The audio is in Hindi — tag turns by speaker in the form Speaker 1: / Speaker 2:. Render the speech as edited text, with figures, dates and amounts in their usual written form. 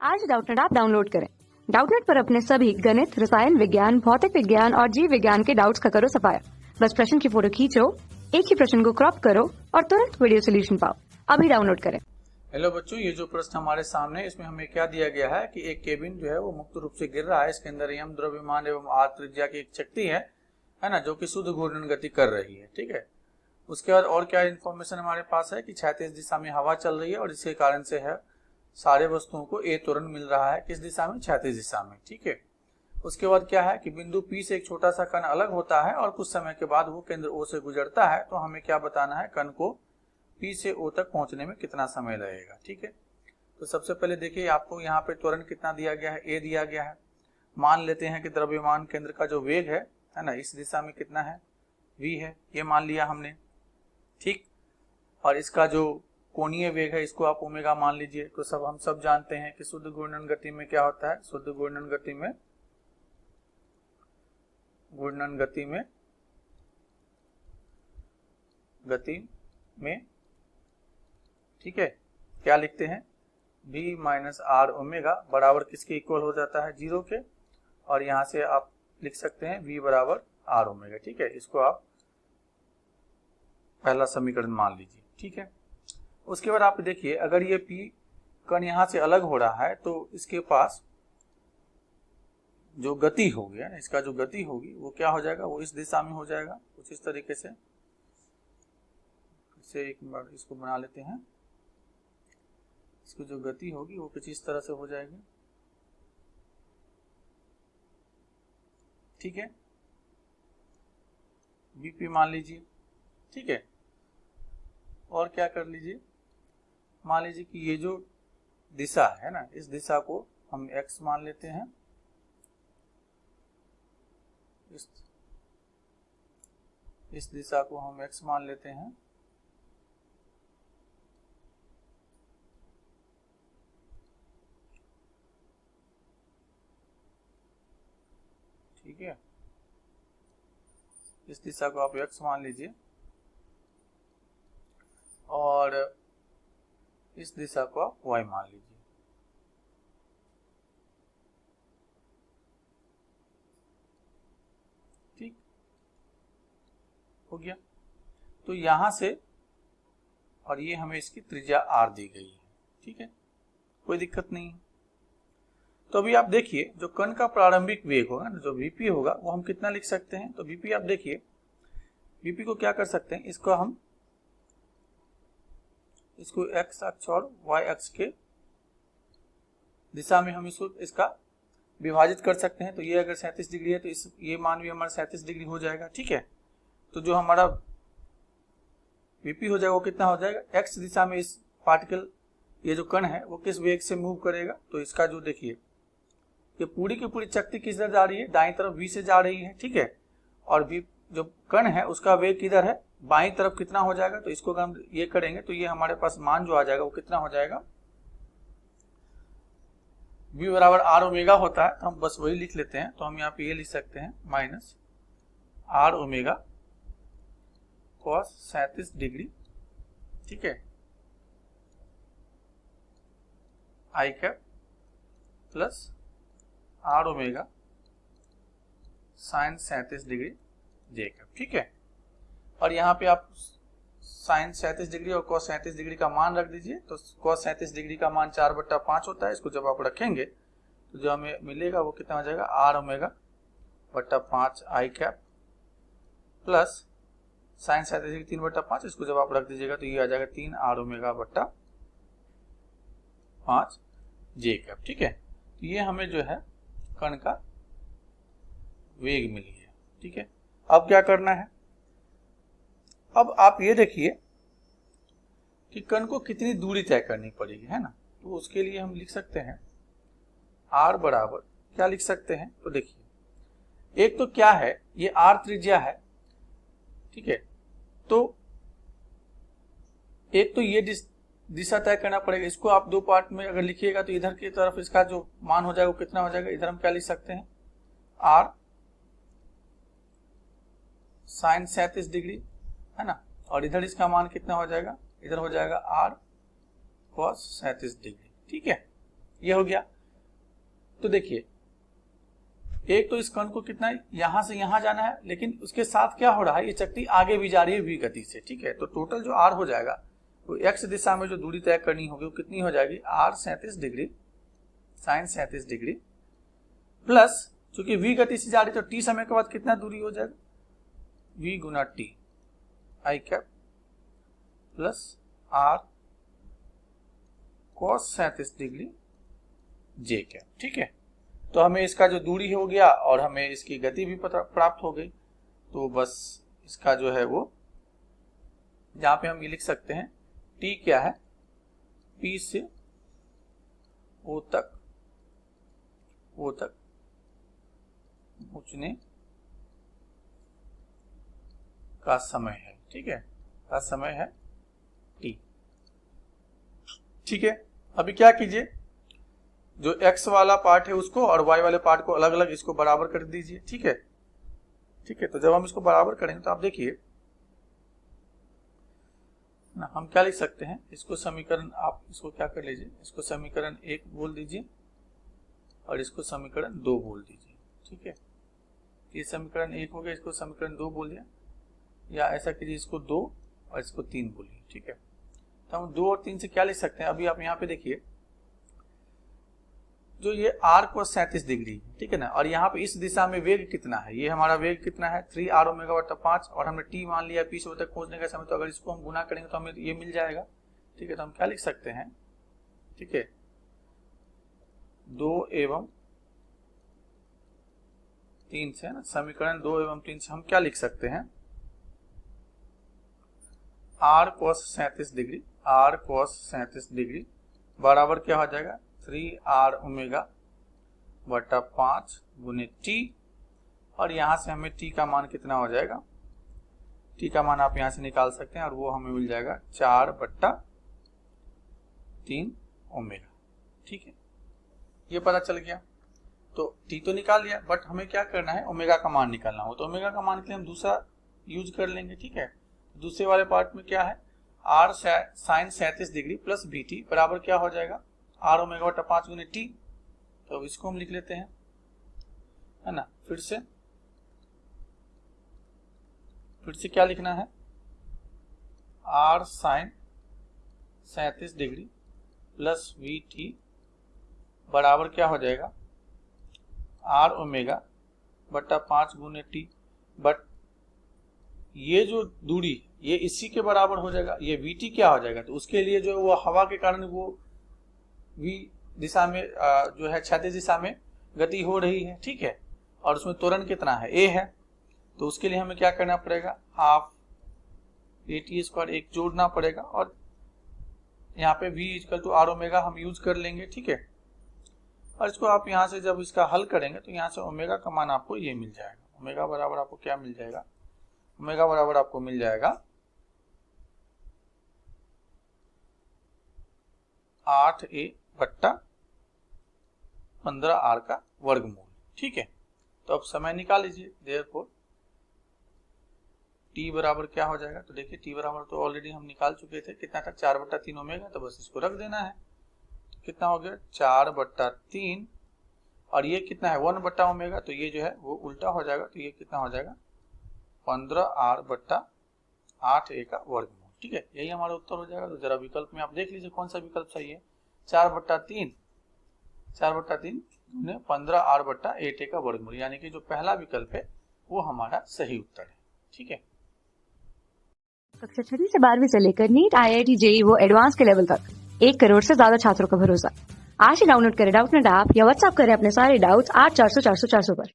Speaker 1: आज डाउटनेट ऐप डाउनलोड करें। डाउटनेट पर अपने सभी गणित, रसायन विज्ञान, भौतिक विज्ञान और जीव विज्ञान के डाउट्स का करो सफाया। बस प्रश्न की फोटो खींचो, एक ही प्रश्न को क्रॉप करो और तुरंत वीडियो सोल्यूशन पाओ। अभी डाउनलोड करें।
Speaker 2: हेलो बच्चों, ये जो प्रश्न हमारे सामने है इसमें हमें क्या दिया गया है कि एक केबिन जो है वो मुक्त रूप से गिर रहा है। इसके अंदर यम द्रव्यमान एवं आर त्रिज्या की एक शक्ति है ना, जो कि शुद्ध घूर्णन गति कर रही है। ठीक है, उसके बाद और क्या इन्फॉर्मेशन हमारे पास है कि क्षैतिज दिशा में हवा चल रही है और इसके कारण से है सारे वस्तुओं को ए त्वरण मिल रहा है। किस दिशा में? क्षैतिज दिशा में। ठीक है, उसके बाद क्या है कि बिंदु पी से एक छोटा सा कण अलग होता है और कुछ समय के बाद वो केंद्र ओ से गुजरता है। तो हमें क्या बताना है, कण को पी से ओ तक पहुंचने में कितना समय लगेगा। ठीक है, तो सबसे पहले देखिए आपको यहाँ पे त्वरण कितना दिया गया है, ए दिया गया है। मान लेते हैं कि द्रव्यमान केंद्र का जो वेग है ना, इस दिशा में कितना है, v है, ये मान लिया हमने। ठीक, और इसका जो कोणीय वेग है इसको आप ओमेगा मान लीजिए। तो हम सब जानते हैं कि शुद्ध घूर्णन गति में क्या होता है, शुद्ध घूर्णन गति में ठीक है, क्या लिखते हैं, v माइनस आर ओमेगा बराबर किसके इक्वल हो जाता है, 0 के। और यहां से आप लिख सकते हैं v बराबर आर ओमेगा। ठीक है, इसको आप पहला समीकरण मान लीजिए। ठीक है, उसके बाद आप देखिए अगर ये p कण यहां से अलग हो रहा है तो इसके पास जो गति होगी ना, इसका जो गति होगी वो क्या हो जाएगा, वो इस दिशा में हो जाएगा कुछ इस तरीके से। एक बार इसको बना लेते हैं, इसकी जो गति होगी वो कुछ इस तरह से हो जाएगी। ठीक है, बीपी मान लीजिए। ठीक है, और क्या कर लीजिए, मान लीजिए कि ये जो दिशा है ना, इस दिशा को हम x मान लेते हैं, इस दिशा को हम x मान लेते हैं। ठीक है, इस दिशा को आप x मान लीजिए और इस दिशा को आप y मान लीजिए। ठीक हो गया, तो यहां से और ये हमें इसकी त्रिज्या r दी गई है। ठीक है, कोई दिक्कत नहीं है। तो अभी आप देखिए जो कण का प्रारंभिक वेग होगा ना, जो vp होगा, वो हम कितना लिख सकते हैं। तो vp आप देखिए, vp को क्या कर सकते हैं, इसको x अक्ष और y अक्ष के दिशा में हम इसका विभाजित कर सकते हैं। तो ये अगर 37 डिग्री है तो ये मान भी हमारा 37 डिग्री हो जाएगा। ठीक है, तो जो हमारा vp हो जाएगा वो कितना हो जाएगा, x दिशा में इस पार्टिकल, ये जो कण है वो किस वेग से मूव करेगा। तो इसका जो देखिए ये पूरी की पूरी शक्ति किधर जा रही है, दाईं तरफ v से जा रही है। ठीक है, और v जो कण है उसका वेग किधर है, बाईं तरफ कितना हो जाएगा। तो इसको अगर हम ये करेंगे तो ये हमारे पास मान जो आ जाएगा वो कितना हो जाएगा, v बराबर आर ओमेगा होता है। तो हम बस वही लिख लेते हैं। तो हम यहाँ पे ये लिख सकते हैं minus R omega cos 37 degree. ठीक है, I cap plus R omega sine 37 degree J cap. ठीक है, और यहाँ पे आप साइन 37 डिग्री और कॉस 37 डिग्री का मान रख दीजिए। तो कॉस 37 डिग्री का मान 4/5 होता है। इसको जब आप रखेंगे तो जो हमें मिलेगा वो कितना हो जाएगा, आर ओमेगा बट्टा 5 आई कैप प्लस साइन 37 डिग्री 3/5। इसको जब आप रख दीजिएगा तो ये आ जाएगा 3 आर ओमेगा बट्टा 5 जे कैप। ठीक है, तो ये हमें जो है कण का वेग मिल गया। ठीक है, अब क्या करना है, अब आप ये देखिए कि कण को कितनी दूरी तय करनी पड़ेगी, है ना। तो उसके लिए हम लिख सकते हैं r बराबर क्या लिख सकते हैं। तो देखिए एक तो क्या है, ये r त्रिज्या है। ठीक है, तो एक तो ये दिशा तय करना पड़ेगा। इसको आप दो पार्ट में अगर लिखिएगा तो इधर की तरफ इसका जो मान हो जाएगा वो कितना हो जाएगा, इधर हम क्या लिख सकते हैं, r साइन 37 डिग्री, है ना, और इधर इसका मान कितना हो जाएगा, इधर हो जाएगा r cos 37 डिग्री। ठीक है, ये हो गया। तो देखिए एक तो इस कण को कितना यहां से यहां जाना है, लेकिन उसके साथ क्या हो रहा है, ये चक्री आगे भी जा रही है v गति से, ठीक है। तो टोटल जो r हो जाएगा वो x दिशा में जो दूरी तय करनी होगी वो कितनी हो जाएगी, r 37 degree sin 37 degree plus चूंकि v गति से जा रही तो t समय के बाद कितना दूरी हो जाएगा, v Guna t i cap plus r cos 37 degree j cap, ठीक है। तो हमें इसका जो दूरी हो गया और हमें इसकी गति भी प्राप्त हो गई। तो बस इसका जो है वो यहाँ पे हम ये लिख सकते हैं t क्या है, p से o तक पहुंचने का समय है, ठीक है, का समय है t, ठीक है। अभी क्या कीजिए, जो x वाला पार्ट है उसको और y वाले पार्ट को अलग अलग इसको बराबर कर दीजिए, ठीक है, ठीक है। तो जब हम इसको बराबर करेंगे तो आप देखिए ना, हम क्या लिख सकते हैं, इसको समीकरण, आप इसको क्या कर लीजिए, इसको समीकरण 1 बोल दीजिए और इसको समीकरण 2 बोल दीजिए, ठीक है। ये समीकरण 1 हो गया, इसको समीकरण 2 बोल दिया, या ऐसा कीजिए इसको 2 और इसको 3 बोलिए, ठीक है। तो हम 2 और 3 से क्या लिख सकते हैं, अभी आप यहाँ पे देखिए जो ये r cos 37 डिग्री, ठीक है ना, और यहाँ पे इस दिशा में वेग कितना है, ये हमारा वेग कितना है 3r ओमेगा बटा 5, और हमने t मान लिया p से तक पहुंचने का समय। तो अगर इसको हम गुना करेंगे तो हमें ये मिल जाएगा, ठीक है। तो हम क्या लिख सकते हैं, ठीक है, 2 एवं 3 से ना, समीकरण 2 एवं 3 से हम क्या लिख सकते हैं, r cos 37 डिग्री बराबर क्या हो जाएगा 3r ओमेगा बटा 5 गुने t, और यहां से हमें t का मान कितना हो जाएगा, t का मान आप यहां से निकाल सकते हैं और वो हमें मिल जाएगा 4/3 ओमेगा, ठीक है। ये पता चल गया। तो t तो निकाल लिया, बट हमें क्या करना है, ओमेगा का मान निकालना हो। तो ओमेगा का मान के लिए हम दूसरा यूज कर लेंगे, ठीक है। दूसरे वाले पार्ट में क्या है, r sin 37 degree plus bt बराबर क्या हो जाएगा, r ओमेगा बटा 5 गुने t। तो इसको हम लिख लेते हैं, है ना। फिर से क्या लिखना है, r sin 37 degree plus vt बराबर क्या हो जाएगा, r ओमेगा बटा 5 गुने t। बट ये जो दूरी ये इसी के बराबर हो जाएगा, ये vt क्या हो जाएगा, तो उसके लिए जो वो हवा के कारण वो v दिशा में जो है क्षैतिज दिशा में गति हो रही है, ठीक है, और उसमें त्वरण कितना है, a है। तो उसके लिए हमें क्या करना पड़ेगा, हाफ at² एक जोड़ना पड़ेगा, और यहाँ पे v equal to r omega हम यूज कर लेंगे, ठीक है। और इसको आप यहाँ से जब इसका हल करेंगे तो यहाँ से ओमेगा का मान आपको ये मिल जाएगा। ओमेगा बराबर आपको क्या मिल जाएगा, ओमेगा बराबर आपको मिल जाएगा 8a बट्टा 15r का वर्गमूल, ठीक है। तो अब समय निकाल लीजिए, देयरफॉर t बराबर क्या हो जाएगा, तो देखिए t बराबर तो ऑलरेडी हम निकाल चुके थे, कितना था 4/3 ओमेगा। तो बस इसको रख देना है, तो कितना हो गया 4/3, और ये कितना है 1 ओमेगा, तो ये जो है वो उल्टा हो जाएगा, तो ये कितना हो जाएगा 15r बट्टा 8a का वर्गमूल, ठीक है। यही हमारा उत्तर हो जाएगा। तो जरा विकल्प में आप देख लीजिए कौन सा विकल्प सही है, 4/3 15r बट्टा 8a का वर्गमूल, यानी कि जो पहला विकल्प है वो हमारा सही उत्तर है, ठीक है।
Speaker 1: कक्षा 6 से 12वीं से लेकर नीट, IIT, JEE वो एडवांस के लेवल तक 1 करोड़ से ज्यादा छात्रों का भरोसा। आज ही डाउनलोड करें डाउटनेट ऐप या व्हाट्सएप करें अपने सारे डाउट्स 8400 400 400 पर।